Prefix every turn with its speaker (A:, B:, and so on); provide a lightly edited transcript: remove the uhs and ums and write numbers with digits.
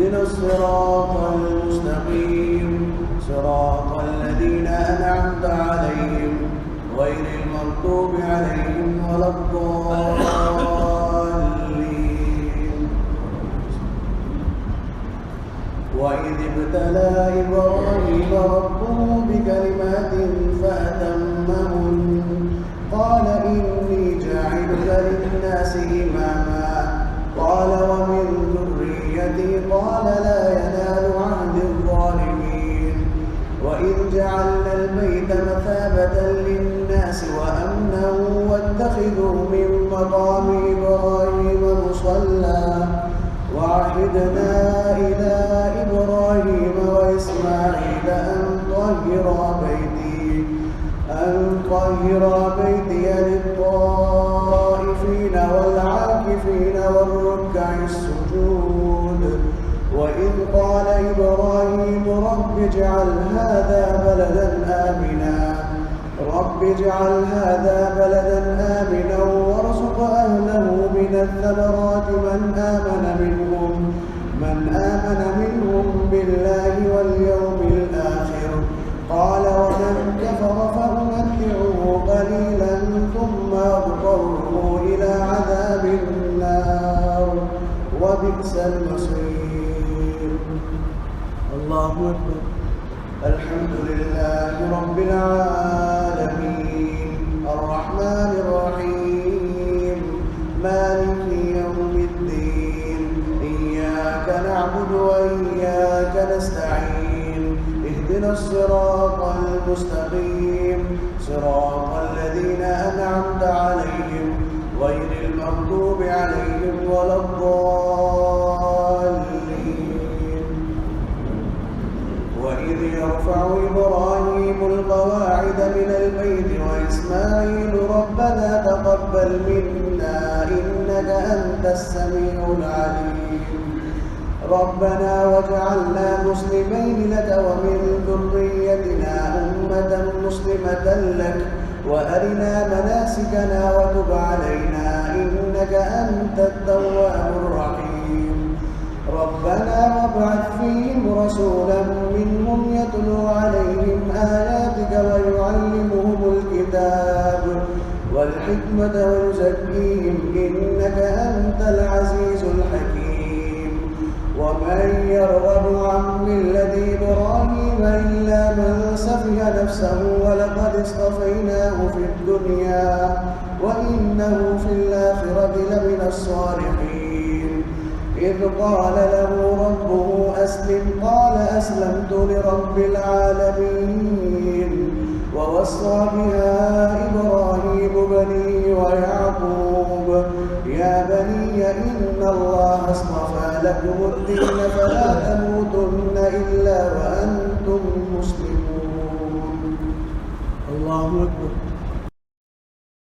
A: اهدنا الصراط المستقيم صراط الذين أنعمت عليهم غير المغضوب عليهم ولا الضالين. وإذ ابتلى إبراهيم ربه بكلمات فأتمهن قال إني جاعلك للناس إماما قال ومن ذريتي قال لا ينال عهد الظالمين. وإذ جعلنا البيت مثابة للناس وأمنا واتخذوا من مقام إبراهيم مصلى وعهدنا إلى إبراهيم وإسماعيل أن طهر بيتي للطائفين والعاكفين والركع السجود. وإذ قال إبراهيم رب اجعل هذا بلدا آمنا وارزق أهله من الثمرات من آمن منهم بالله واليوم الآخر قال ومن كفر فأمتعه قليلا ثم أضطره إلى عذاب النار وبئس المصير. الله أكبر. الحمد لله رب العالمين الرحمن الرحيم مالك يوم الدين إياك نعبد وإياك نستعين اهدنا الصراط المستقيم صراط الذين أنعمت عليهم غير المغضوب عليهم ولا الضالين. وإذ يرفع إبراهيم القواعد من البيت وإسماعيل ربنا تقبل منا إنك أنت السميع العليم ربنا واجعلنا مسلمين لك ومن ذريتنا أمة مسلمة لك وأرنا مناسكنا وتب علينا إنك أنت التواب الرحيم ربنا وابعث فيهم رسولا منهم يتلو عليهم آياتك ويعلمهم الكتاب والحكمة ويزكيهم إنك أنت العزيز الحكيم. ومن يرغب عن ملة إبراهيم إلا من سفه نفسه ولقد اصطفيناه في الدنيا وإنه في الآخرة لمن الصالحين. إذ قال له ربه أسلم قال أسلمت لرب العالمين. ووصى بها إبراهيم بنيه ويعقوب يا بني إن الله اصطفى لكم الدين فلا تموتن إلا وأنتم مسلمون. الله أكبر.